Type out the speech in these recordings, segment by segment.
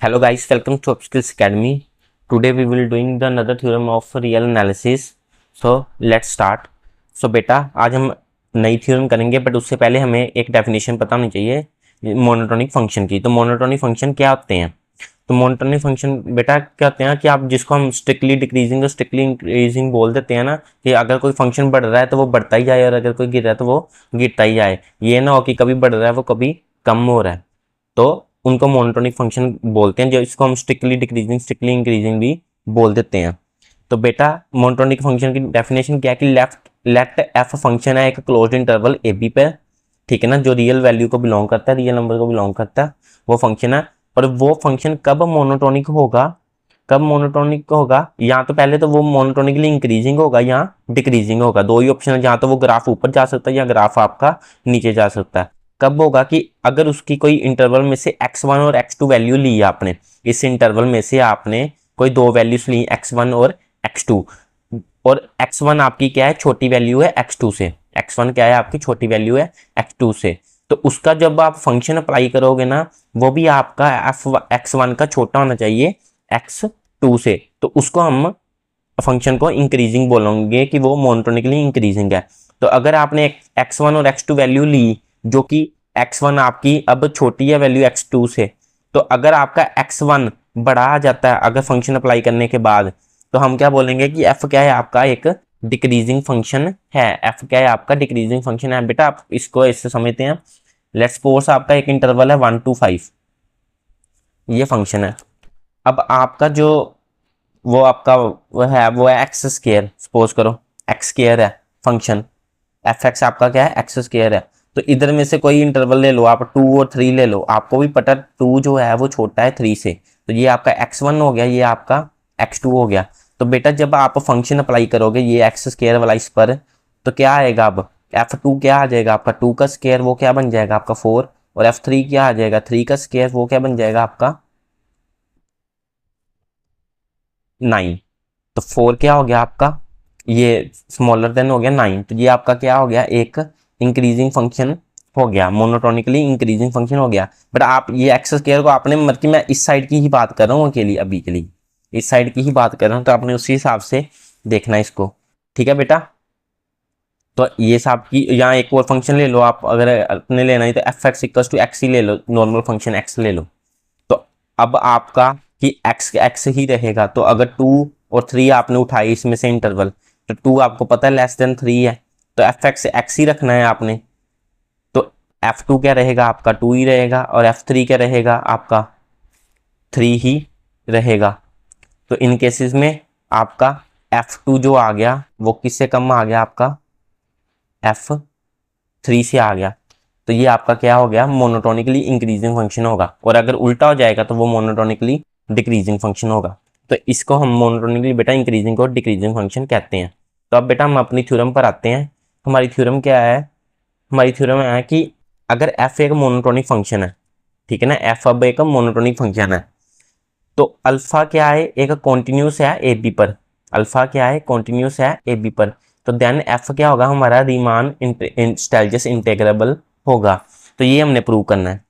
Hello guys, welcome to Upskills Academy. Today we will doing the another theorem of real analysis. So let's start. So बेटा आज हम नई theorem करेंगे, but उससे पहले हमें एक डेफिनेशन पता होनी चाहिए मोनोटोनिक फंक्शन की। तो मोनोटोनिक फंक्शन क्या होते हैं? तो मोनोटोनिक फंक्शन बेटा क्या होते हैं कि आप जिसको हम स्ट्रिक्टली डिक्रीजिंग और स्ट्रिक्टली इंक्रीजिंग बोल देते हैं ना, कि अगर कोई फंक्शन बढ़ रहा है तो वो बढ़ता ही जाए और अगर कोई गिर रहा है तो वो गिरता ही जाए। ये ना हो कि कभी बढ़ रहा है वो कभी कम हो रहा है, तो उनको मोनोटोनिक फंक्शन बोलते हैं, जो इसको हम स्ट्रिक्टली डिक्रीजिंग स्ट्रिक्टली इंक्रीजिंग भी बोल देते हैं। तो बेटा मोनोटोनिक फंक्शन की डेफिनेशन क्या है कि लेट एफ फंक्शन है एक क्लोज्ड इंटरवल ए बी पे, ठीक है ना, जो रियल वैल्यू को बिलोंग करता है, रियल नंबर को बिलोंग करता है, वो फंक्शन है। और वो फंक्शन कब मोनोटोनिक होगा, कब मोनोटोनिक होगा, या तो पहले तो वो मोनोटोनिकली इंक्रीजिंग होगा या डिक्रीजिंग होगा। दो ही ऑप्शन है, जहां तो वो ग्राफ ऊपर जा सकता है या ग्राफ आपका नीचे जा सकता है। कब होगा कि अगर उसकी कोई इंटरवल में से x1 और x2 वैल्यू ली है आपने, इस इंटरवल में से आपने कोई दो वैल्यूज ली x1 और x2, और x1 आपकी क्या है, छोटी वैल्यू है x2 से, x1 क्या है आपकी छोटी वैल्यू है x2 से। तो उसका जब आप फंक्शन अप्लाई करोगे ना, वो भी आपका x1 का छोटा होना चाहिए x2 से। तो उसको हम फंक्शन को इंक्रीजिंग बोलेंगे कि वो मोनोटोनिकली इंक्रीजिंग है। तो अगर आपने x1 और x2 वैल्यू ली, जो कि x1 आपकी अब छोटी है वैल्यू x2 से, तो अगर आपका x1 बढ़ा आ जाता है अगर फंक्शन अप्लाई करने के बाद, तो हम क्या बोलेंगे कि f क्या है आपका एक डिक्रीजिंग फंक्शन है। f क्या है आपका डिक्रीजिंग फंक्शन है। बेटा आप इसको ऐसे समझते हैं, लेट्स सपोज आपका एक इंटरवल है 1 to 5, ये फंक्शन है। अब आपका जो वो आपका वो है एक्स स्केयर, सपोज करो एक्स स्केयर है फंक्शन, एफ एक्स आपका क्या है एक्स स्केयर है। तो इधर में से कोई इंटरवल ले लो आप, 2 और 3 ले लो, आपको भी पता 2 जो है वो छोटा है 3 से, तो ये आपका x1 हो गया, ये आपका x2 हो गया। तो बेटा जब आप फंक्शन अप्लाई करोगे ये एक्स स्केयर वाला इस पर, तो क्या आएगा, अब f2 क्या आ जाएगा आपका 2 का स्केयर, वो क्या बन जाएगा आपका 4, और f3 क्या आ जाएगा 3 का स्केयर, वो क्या बन जाएगा आपका 9। तो 4 क्या हो गया आपका, ये स्मॉलर देन हो गया 9, तो ये आपका क्या हो गया एक इंक्रीजिंग फंक्शन हो गया, मोनोटोनिकली इंक्रीजिंग फंक्शन हो गया। बट आप ये एक्स स्क्वायर को आपने, मतलब कि मैं इस साइड की ही बात कर रहा हूँ अकेली, अभी के लिए इस साइड की ही बात कर रहा हूँ, तो आपने उसी हिसाब से देखना है इसको, ठीक है बेटा। तो ये साहब की यहाँ एक और फंक्शन ले लो आप, अगर अपने लेना है तो f x equals to x ही ले लो, नॉर्मल फंक्शन एक्स ले लो। तो अब आपका कि एक्स एक्स ही रहेगा, तो अगर 2 और 3 आपने उठाई इसमें से इंटरवल, तो 2 आपको पता है लेस देन 3 है, तो एफ एक्स एक्स ही रखना है आपने। तो f2 क्या रहेगा आपका 2 ही रहेगा, और f3 क्या रहेगा आपका 3 ही रहेगा। तो इन केसेस में आपका f2 जो आ गया वो किससे कम आ गया, आपका f3 से आ गया। तो ये आपका क्या हो गया, मोनोटोनिकली इंक्रीजिंग फंक्शन होगा। और अगर उल्टा हो जाएगा तो वो मोनोटोनिकली डिक्रीजिंग फंक्शन होगा। तो इसको हम मोनोटोनिकली बेटा इंक्रीजिंग और डिक्रीजिंग फंक्शन कहते हैं। तो अब बेटा हम अपनी थ्योरम पर आते हैं। हमारी थ्योरम क्या है, हमारी थ्योरम है कि अगर f एक मोनोटोनिक फंक्शन है, ठीक है ना, f अब एक मोनोटोनिक फंक्शन है, तो अल्फा क्या है एक कॉन्टिन्यूस है ए बी पर, अल्फा क्या है कॉन्टिन्यूस है ए बी पर, तो देन एफ क्या होगा हमारा रीमान स्टेलजियस इंटेग्रेबल होगा। तो ये हमने प्रूव करना है।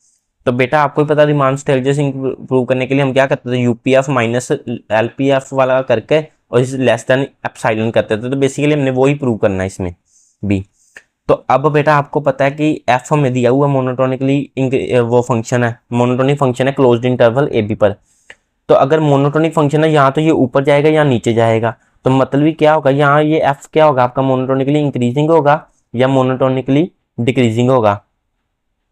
तो बेटा आपको पता रीमान स्टेलजियस प्रूव करने के लिए हम क्या करते थे, यूपीएफ माइनस एलपीएफ वाला करके और इस लेस देन एप्सिलॉन करते थे। तो बेसिकली हमने वो ही प्रूव करना है इसमें भी। तो अब बेटा आपको पता है कि एफ हमें दिया हुआ मोनोटोनिकली वो फंक्शन है, मोनोटोनिक फंक्शन है क्लोज्ड इंटरवल ए बी पर। तो अगर मोनोटोनिक फंक्शन है यहाँ तो ये ऊपर जाएगा या नीचे जाएगा, तो मतलब ही क्या होगा, यहाँ ये एफ क्या होगा आपका मोनोटोनिकली इंक्रीजिंग होगा या मोनोटोनिकली डिक्रीजिंग होगा।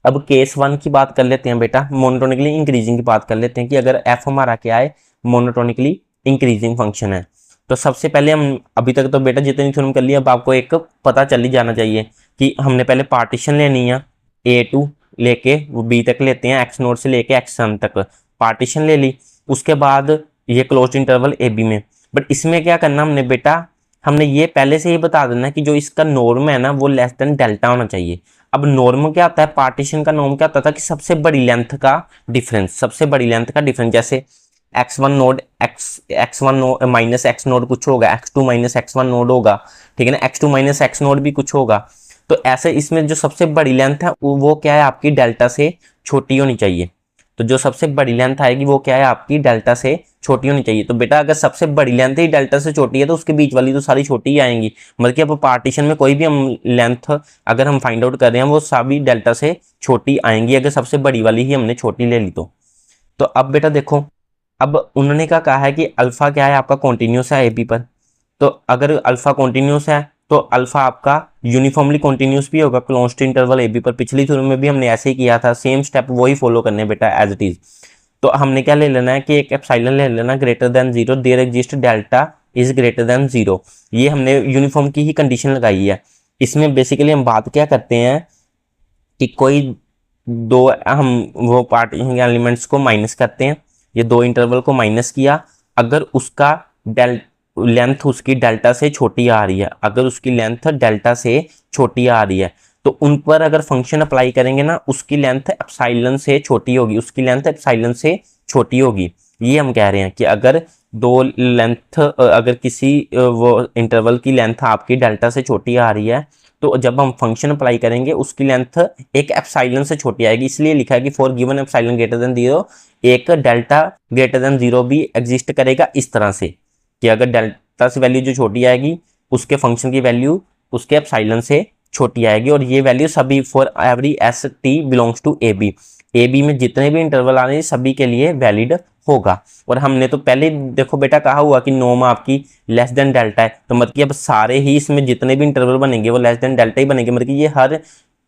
अब केस 1 की बात कर लेते हैं बेटा, मोनोटोनिकली इंक्रीजिंग की बात कर लेते हैं कि अगर एफ हमारा क्या है मोनोटोनिकली इंक्रीजिंग फंक्शन है। तो सबसे पहले हम अभी तक तो बेटा जितनी थ्योरम कर लिया, अब आपको एक पता चल ही जाना चाहिए कि हमने पहले पार्टीशन लेनी है, A2 लेके वो B तक लेते हैं, x नोड से लेके xn तक पार्टीशन ले ली। उसके बाद ये क्लोज इंटरवल ए बी में, बट इसमें क्या करना हमने बेटा, हमने ये पहले से ही बता देना कि जो इसका नॉर्म है ना वो लेस देन डेल्टा होना चाहिए। अब नॉर्म क्या होता है, पार्टीशन का नॉर्म क्या होता था कि सबसे बड़ी लेंथ का डिफरेंस, सबसे बड़ी लेंथ का डिफरेंस, जैसे x1 node x1 node minus x node कुछ होगा, x2 माइनस x1 नोड होगा, ठीक है ना, x2 माइनस x नोड भी कुछ होगा। तो ऐसे इसमें जो सबसे बड़ी लेंथ है वो क्या है आपकी डेल्टा से छोटी होनी चाहिए। तो जो सबसे बड़ी लेंथ आएगी वो क्या है, आपकी डेल्टा से छोटी होनी चाहिए। तो बेटा अगर सबसे बड़ी लेंथ ही डेल्टा से छोटी है तो उसके बीच वाली तो सारी छोटी ही आएंगी। मतलब कि अब पार्टीशन में कोई भी हम लेंथ अगर हम फाइंड आउट कर रहे हैं वो सभी डेल्टा से छोटी आएंगी, अगर सबसे बड़ी वाली ही हमने छोटी ले ली तो अब बेटा देखो, अब उन्होंने क्या कहा है कि अल्फा क्या है आपका कॉन्टिन्यूस है एबी पर। तो अगर अल्फा कॉन्टिन्यूस है तो अल्फा आपका यूनिफॉर्मली कॉन्टिन्यूस भी होगा क्लोज्ड इंटरवल एबी पर। पिछली थ्योरम में भी हमने ऐसे ही किया था, सेम स्टेप वही फॉलो करने बेटा एज इट इज। तो हमने क्या ले लेना है कि एक एप्सिलॉन ले लेना greater than 0, there exist delta is greater than 0। ये हमने यूनिफॉर्म की ही कंडीशन लगाई है। इसमें बेसिकली हम बात क्या करते हैं कि कोई दो हम वो पार्टीशन एलिमेंट्स को माइनस करते हैं, ये दो इंटरवल को माइनस किया, अगर उसका लेंथ उसकी डेल्टा से छोटी आ रही है, अगर उसकी लेंथ डेल्टा से छोटी आ रही है तो उन पर अगर फंक्शन अप्लाई करेंगे ना उसकी लेंथ एप्सिलॉन से छोटी होगी, उसकी लेंथ एप्सिलॉन से छोटी होगी। ये हम कह रहे हैं कि अगर दो लेंथ अगर किसी वो इंटरवल की लेंथ आपकी डेल्टा से छोटी आ रही है तो जब हम फंक्शन अप्लाई करेंगे उसकी लेंथ एक एप्सिलॉन से छोटी आएगी। इसलिए लिखा है कि for given epsilon greater than 0 एक डेल्टा ग्रेटर देन 0 भी एग्जिस्ट करेगा, इस तरह से कि अगर डेल्टा से वैल्यू जो छोटी आएगी उसके फंक्शन की वैल्यू उसके एप्सिलॉन से छोटी आएगी। और ये वैल्यू सभी for every s t belongs to a b में जितने भी इंटरवल आ रहे हैं सभी के लिए वैलिड होगा। और हमने तो पहले देखो बेटा कहा हुआ कि नॉर्म आपकी लेस देन डेल्टा है, तो मतलब कि अब सारे ही इसमें जितने भी इंटरवल बनेंगे वो लेस देन डेल्टा ही बनेंगे। मतलब कि ये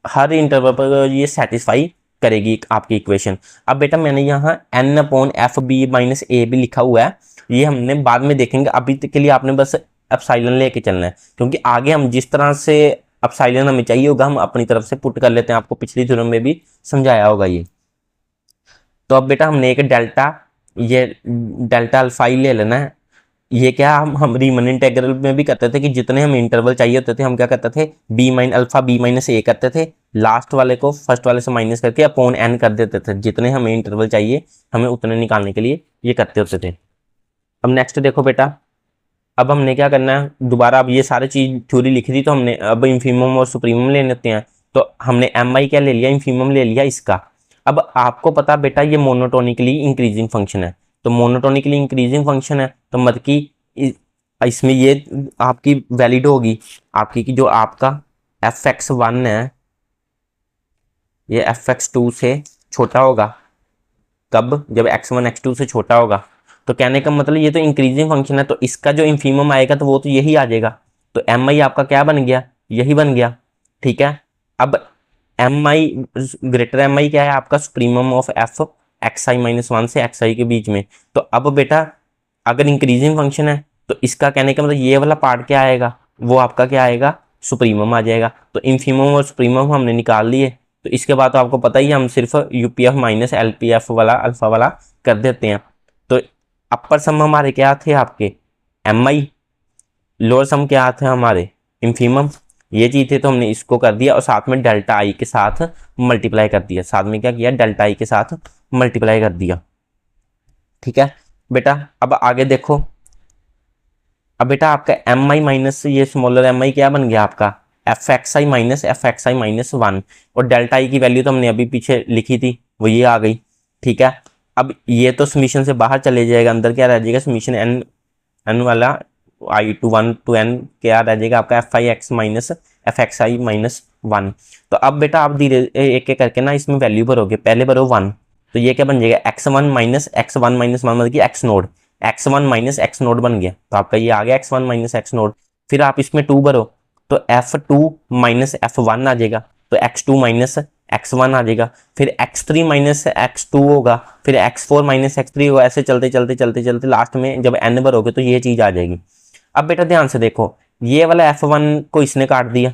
हर इंटरवल पर ये सेटिस्फाई करेगी आपकी इक्वेशन। अब बेटा मैंने यहाँ n upon f b minus a b लिखा हुआ है, ये हमने बाद में देखेंगे, अभी के लिए आपने बस एप्सिलॉन लेके चलना है, क्योंकि आगे हम जिस तरह से एप्सिलॉन हमें चाहिए होगा हम अपनी तरफ से पुट कर लेते हैं। आपको पिछली थ्योरम में भी समझाया होगा ये। तो अब बेटा हमने एक ये डेल्टा अल्फा ही ले लेना है। ये क्या हम रीमन इंटीग्रल में भी करते थे कि जितने हम इंटरवल चाहिए होते थे हम क्या करते थे अल्फा बी माइनस ए करते थे, लास्ट वाले को फर्स्ट वाले से माइनस करके अपॉन एन कर देते थे, जितने हमें इंटरवल चाहिए हमें उतने निकालने के लिए ये करते होते थे। अब नेक्स्ट देखो बेटा, अब हमने क्या करना है दोबारा, अब ये सारी चीज थ्योरी लिखी थी तो हमने अब इंफीमम और सुप्रीमम ले लेते हैं। तो हमने एम आई क्या ले लिया, इंफीमम ले लिया इसका। अब आपको पता बेटा ये मोनोटोनिकली इंक्रीजिंग फंक्शन है, तो मोनोटोनिकली इंक्रीजिंग फंक्शन है तो मतलब कि इसमें ये आपकी वैलिड होगी आपकी कि जो आपका एफ एक्स वन है ये एफ एक्स टू से छोटा होगा। कब? जब एक्स वन एक्स टू से छोटा होगा। तो कहने का मतलब ये तो इंक्रीजिंग फंक्शन है तो इसका जो इंफीमम आएगा तो वो तो यही आ जाएगा। तो एम आई आपका क्या बन गया, यही बन गया। ठीक है, अब एम आई ग्रेटर एम आई क्या है आपका supremum of F x I minus one से एक्स आई के बीच में। तो अब बेटा अगर इंक्रीजिंग फंक्शन है तो इसका कहने का मतलब ये वाला पार्ट क्या आएगा, वो आपका क्या आएगा, सुप्रीमम आ जाएगा। तो इंफीमम और सुप्रीमम हमने निकाल लिए। तो इसके बाद तो आपको पता ही हम सिर्फ यूपीएफ माइनस एलपीएफ वाला अल्फा वाला कर देते हैं। तो अपर सम हमारे क्या थे आपके एम आई, लोअर सम क्या थे हमारे इंफीमम, ये चीज थे तो हमने इसको कर दिया और साथ में डेल्टा आई के साथ मल्टीप्लाई कर दिया। साथ में क्या किया, डेल्टा आई के साथ मल्टीप्लाई कर दिया। ठीक है बेटा, अब आगे देखो, अब बेटा आपका एम आई माइनस ये स्मॉलर एम आई क्या बन गया आपका एफ एक्स आई माइनस वन, और डेल्टा आई की वैल्यू तो हमने अभी पीछे लिखी थी वो ये आ गई। ठीक है, अब ये तो समीशन से बाहर चले जाएगा, अंदर क्या रह जाएगा समीशन एन एन वाला आई टू वन टू एन क्या रह जाएगा आपका F I x minus f x I minus one. तो अब बेटा आप धीरे एक एक करके ना इसमें वैल्यू भरोगे, पहले भरो वन, तो ये क्या बन जाएगा एक्स वन माइनस वन मतलब कि x naught, x one minus x naught बन गया। तो आपका ये आ गया x one minus x naught. फिर आप इसमें टू भरो तो f two minus f one आ जाएगा, तो x two minus x one आ जाएगा। फिर x three minus x two होगा, फिर x four minus x three होगा, ऐसे चलते चलते चलते चलते लास्ट में जब एन भरोगे तो ये चीज आ जाएगी। अब बेटा ध्यान से देखो, ये वाला एफ वन को इसने काट दिया,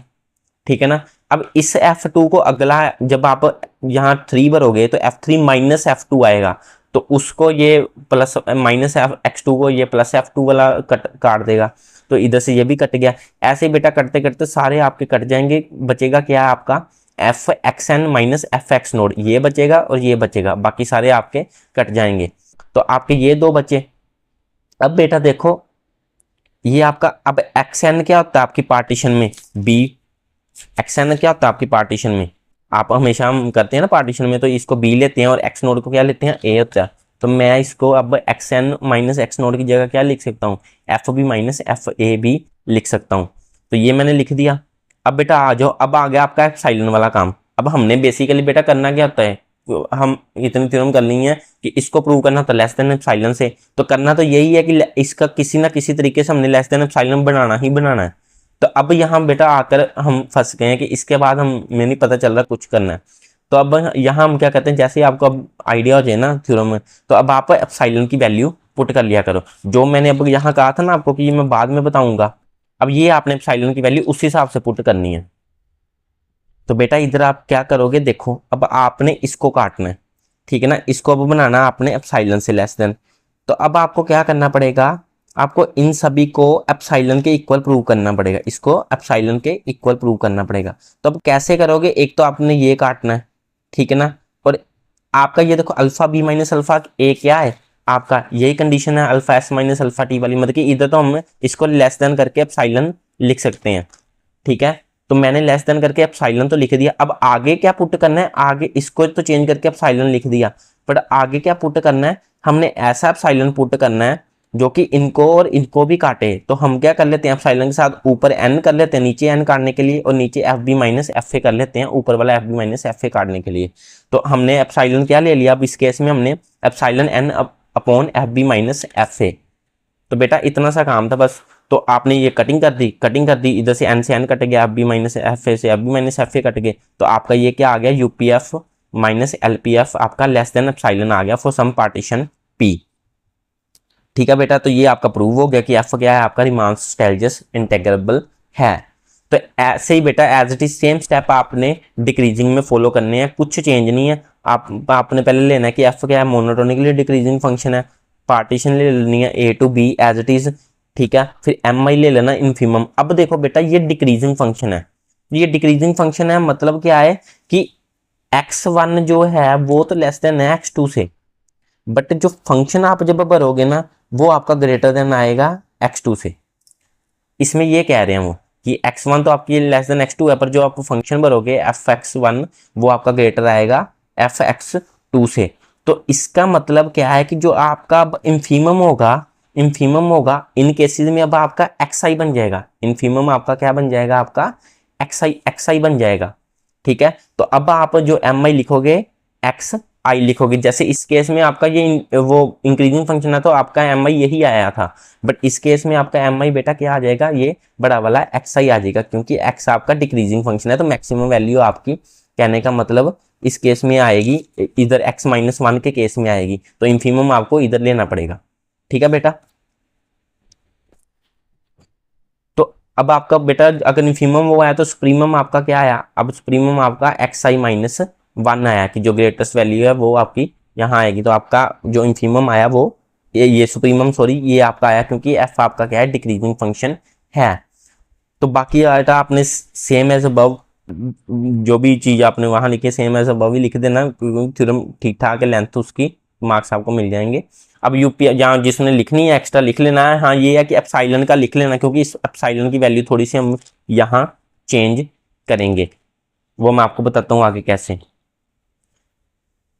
ठीक है ना। अब इस एफ टू को अगला जब आप यहाँ थ्री भरोगे तो F three minus F two आएगा, तो उसको ये प्लस माइनस एक्स टू को ये प्लस एफ टू वाला काट देगा, तो इधर से ये भी कट गया। ऐसे बेटा करते करते सारे आपके कट जाएंगे, बचेगा क्या आपका f x n minus f x naught, ये बचेगा और ये बचेगा, बाकी सारे आपके कट जाएंगे। तो आपके ये दो बचे। अब बेटा देखो ये आपका अब एक्स एन क्या होता है आपकी पार्टीशन में बी, एक्स एन क्या होता है आपकी पार्टीशन में आप हमेशा हम करते हैं ना पार्टीशन में, तो इसको बी लेते हैं और एक्स नोड को क्या लेते हैं, ए होता है। तो मैं इसको अब x n minus x naught की जगह क्या लिख सकता हूँ, f b minus f a b लिख सकता हूँ। तो ये मैंने लिख दिया। अब बेटा आ जाओ, अब आ गया आपका एप्सिलॉन वाला काम। अब हमने बेसिकली बेटा करना क्या होता है, तो हम इतनी थ्योरम करनी है कि इसको प्रूव करना होता है लेस देन एप्सिलॉन से। तो करना तो यही है कि इसका किसी ना किसी तरीके से हमने लेस देन एप्सिलॉन बनाना ही बनाना है। तो अब यहाँ बेटा आकर हम फंस गए हैं कि इसके बाद हमें नहीं पता चल रहा कुछ करना है। तो अब यहाँ हम क्या करते हैं, जैसे ही आपको अब आइडिया हो जाए ना थ्योरम में, तो अब आप एप्सिलॉन की वैल्यू पुट कर लिया करो। जो मैंने अब यहाँ कहा था ना आपको कि ये मैं बाद में बताऊंगा, अब ये आपने एप्सिलॉन की वैल्यू उस हिसाब से पुट करनी है। तो बेटा इधर आप क्या करोगे, देखो अब आपने इसको काटना है, ठीक है ना, इसको अब बनाना आपने एप्सिलॉन से लेस देन। तो अब आपको क्या करना पड़ेगा, आपको इन सभी को एप्सिलॉन के इक्वल प्रूव करना पड़ेगा, इसको एप्सिलॉन के इक्वल प्रूव करना पड़ेगा। तो अब कैसे करोगे, एक तो आपने ये काटना है, ठीक है ना, और आपका ये देखो अल्फा बी माइनस अल्फा ए क्या है, आपका यही कंडीशन है alpha S minus alpha T वाली, मतलब कि इधर तो हम इसको लेस देन करके एप्सिलॉन लिख सकते हैं, ठीक है। तो मैंने लेस देन करके एप्सिलॉन तो लिख दिया। अब आगे क्या पुट करना है, आगे इसको तो चेंज करके एप्सिलॉन लिख दिया, पर आगे क्या पुट करना है, हमने ऐसा एप्सिलॉन पुट करना है जो कि इनको और इनको भी काटे। तो हम क्या कर लेते हैं, एप्सिलॉन के साथ ऊपर एन कर लेते हैं नीचे एन काटने के लिए, और नीचे f b minus f a कर लेते हैं ऊपर वाला f b minus f a काटने के लिए। तो हमने एप्सिलॉन क्या ले लिया, अब इस केस में हमने epsilon n upon f b minus f a. तो बेटा इतना सा काम था बस। तो आपने ये कटिंग कर दी, इधर से एन कट गया, f b minus f a से f b minus f a cut गए। तो आपका ये क्या आ गया, यूपीएफ माइनस एलपीएफ आपका लेस देन एप्सिलॉन आ गया फॉर सम पार्टीशन पी। ठीक है बेटा, तो ये आपका प्रूव हो गया कि एफ क्या है आपका रीमान स्टेलजियस इंटेग्रेबल है। तो ऐसे ही बेटा as it is same step आपने डिक्रीजिंग में फॉलो करने हैं, कुछ चेंज नहीं है। आपने पहले लेना है कि एफ क्या है, मोनोटोनिकली डिक्रीजिंग फंक्शन है, पार्टीशन ले लेनी है a to b as it is, ठीक है। फिर एम आई ले लेना इन्फीमम। अब देखो बेटा ये डिक्रीजिंग फंक्शन है, ये डिक्रीजिंग फंक्शन है मतलब क्या है कि x1 जो है वो तो लेस देन है x2 से, बट जो फंक्शन आप जब भरोगे ना वो आपका ग्रेटर देन आएगा x2 से। इसमें ये कह रहे हैं वो कि x1 तो आपकी लेस देन x2 है, पर जो आप फंक्शन भरोगे fx1 वो आपका ग्रेटर आएगा fx2 से। तो इसका मतलब क्या है कि जो आपका अब इन्फीमम होगा इन केसेस में अब आपका xi बन जाएगा, इन्फीमम आपका क्या बन जाएगा, आपका xi बन जाएगा, ठीक है। तो अब आप जो mi लिखोगे xi लिखोगे, जैसे इस केस में आपका ये वो इंक्रीजिंग फंक्शन है तो आपका mi यही आया था, बट इस केस में आपका mi बेटा क्या आ जाएगा, ये बड़ा वाला xi आ जाएगा, क्योंकि x आपका डिक्रीजिंग फंक्शन है। तो मैक्सिमम वैल्यू आपकी कहने का मतलब इस केस में आएगी, इधर x माइनस 1 के केस में आएगी, तो इन्फीमम आपको इधर लेना पड़ेगा, ठीक है बेटा। तो अब आपका बेटा अगर इन्फीमम वो आया तो सुप्रीमम आपका क्या आया, अब सुप्रीमम आपका xi माइनस 1 आया कि जो ग्रेटेस्ट वैल्यू है वो आपकी यहाँ आएगी। तो आपका जो इन्फीमम आया वो ये सुप्रीमम सॉरी ये आपका आया, क्योंकि f आपका क्या है, डिक्रीजिंग फंक्शन है। तो बाकी आया आपने सेम एज अबव, जो भी चीज आपने वहां लिखी सेम एज अबव ही लिख देना, क्योंकि थ्योरम ठीक ठाक है, लेंथ उसकी मार्क्स आपको मिल जाएंगे। अब यूपी जहाँ जिसने लिखनी है एक्स्ट्रा लिख लेना है, हाँ ये है कि एप्सिलॉन का लिख लेना, क्योंकि इस एप्सिलॉन की वैल्यू थोड़ी सी हम यहाँ चेंज करेंगे, वो मैं आपको बताता हूँ आगे कैसे।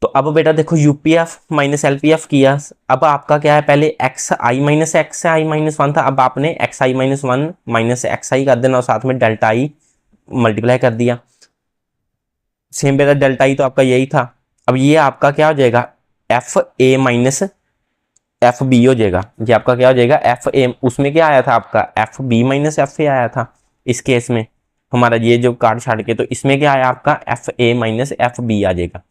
तो अब बेटा देखो यूपीएफ माइनस एलपीएफ किया, अब आपका क्या है, पहले एक्स आई माइनस 1 था, अब आपने एक्स आई माइनस 1 माइनस एक्स आई कर देना और साथ में डेल्टा आई मल्टीप्लाई कर दिया। सेम बेटा डेल्टा आई तो आपका यही था। अब ये आपका क्या हो जाएगा, f a minus f b हो जाएगा, ये आपका क्या हो जाएगा एफ ए, उसमें क्या आया था आपका f b minus f a आया था इस केस में हमारा, ये जो कार्ड छाड़ के, तो इसमें क्या आया आपका f a minus f b आ जाएगा।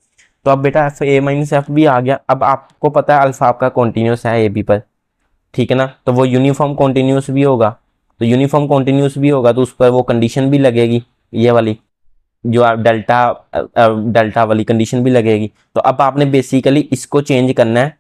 तो अब बेटा f a minus f b आ गया। अब आपको पता है अल्फा आपका कॉन्टिन्यूस है ए बी पर, ठीक है ना, तो वो यूनिफॉर्म कॉन्टिन्यूस भी होगा, तो यूनिफॉर्म कॉन्टिन्यूस भी होगा तो उस पर वो कंडीशन भी लगेगी, ये वाली जो आप डेल्टा वाली कंडीशन भी लगेगी। तो अब आपने बेसिकली इसको चेंज करना है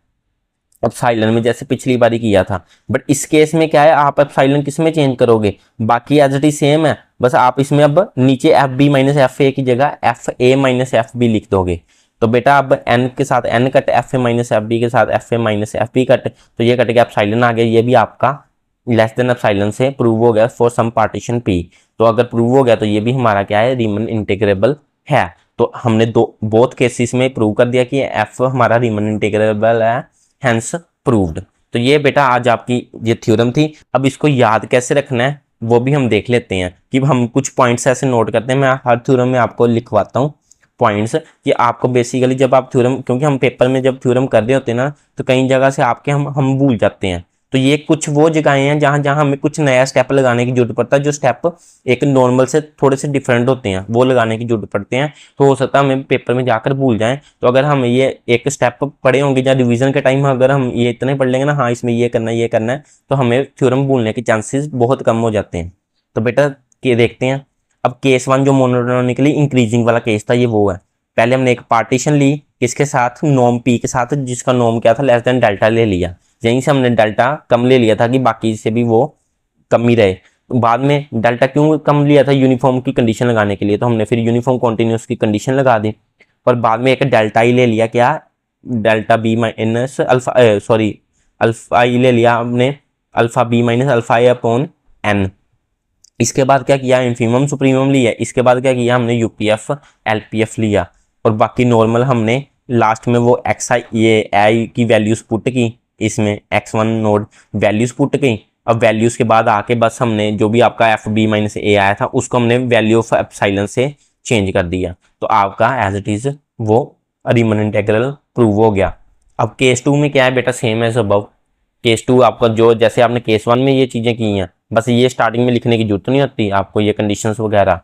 एप्सिलॉन में, जैसे पिछली बारी किया था, बट इस केस में क्या है, आप एप्सिलॉन किस में चेंज करोगे, बाकी एज इट इज सेम है, बस आप इसमें अब नीचे f b minus f a की जगह f a minus f b लिख दोगे। तो बेटा अब एन के साथ n cut, f a minus f b के साथ f a minus f b cut, तो ये कट के एप्सिलॉन आ गया, ये भी आपका लेस देन एप्सिलॉन से प्रूव हो गया फॉर सम पार्टीशन पी। तो अगर प्रूव हो गया तो ये भी हमारा क्या है, रीमन इंटीग्रेबल है। तो हमने बोथ केसेस में प्रूव कर दिया कि एफ हमारा रीमन इंटीग्रेबल है, हेंस प्रूव्ड। तो ये बेटा आज आपकी ये थ्योरम थी। अब इसको याद कैसे रखना है वो भी हम देख लेते हैं कि हम कुछ पॉइंट्स ऐसे नोट करते हैं। मैं हर थ्योरम में आपको लिखवाता हूँ पॉइंट्स कि आपको बेसिकली जब आप थ्योरम, क्योंकि हम पेपर में जब थ्योरम कर रहे होते हैं ना तो कई जगह से आपके हम भूल जाते हैं। तो ये कुछ वो जगहें हैं जहाँ जहाँ हमें कुछ नया स्टेप लगाने की जरूरत पड़ता है, जो स्टेप एक नॉर्मल से थोड़े से डिफरेंट होते हैं वो लगाने की जरूरत पड़ते हैं। तो हो सकता है हमें पेपर में जाकर भूल जाएं। तो अगर हम ये एक स्टेप पढ़े होंगे या रिवीजन के टाइम अगर हम ये इतने पढ़ लेंगे ना, हाँ इसमें ये करना है, तो हमें थ्योरम भूलने के चांसेस बहुत कम हो जाते हैं। तो बेटा ये देखते हैं। अब केस 1 जो मोनोटोनिकली इंक्रीजिंग वाला केस था ये वो है। पहले हमने एक पार्टीशन ली किसके साथ, नॉर्म पी के साथ, जिसका नॉर्म क्या था, लेस देन डेल्टा ले लिया। यहीं से हमने डेल्टा कम ले लिया था कि बाकी से भी वो कम ही रहे। बाद में डेल्टा क्यों कम लिया था, यूनिफॉर्म की कंडीशन लगाने के लिए। तो हमने फिर यूनिफॉर्म कॉन्टिन्यूस की कंडीशन लगा दी। और बाद में एक डेल्टा ही ले लिया, क्या, delta b minus alpha, sorry alpha e ले लिया हमने, alpha b minus alpha a upon n. इसके बाद क्या किया, इन्फीमम सुप्रीमम लिया। इसके बाद क्या किया हमने, यूपीएफ एलपीएफ लिया। और बाकी नॉर्मल हमने लास्ट में वो एक्स आई ये आई की वैल्यूज पुट की, इसमें x1 नोड वैल्यूज पुट की। अब वैल्यूज के बाद आके बस हमने जो भी आपका एफ बी माइनस ए आया था उसको हमने वैल्यू ऑफ एप्सिलॉन से चेंज कर दिया। तो आपका एज इट इज वो रीमन इंटीग्रल प्रूव हो गया। अब केस 2 में क्या है बेटा, सेम एज अबव। केस 2 आपका जो जैसे आपने केस 1 में ये चीज़ें की हैं, बस ये स्टार्टिंग में लिखने की जरूरत नहीं होती आपको, ये कंडीशंस वगैरह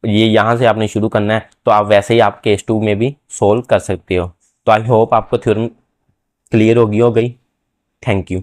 ये यहाँ से आपने शुरू करना है। तो आप वैसे ही आप केस 2 में भी सोल्व कर सकते हो। तो आई होप आपको थ्योरम क्लियर हो गई। Thank you.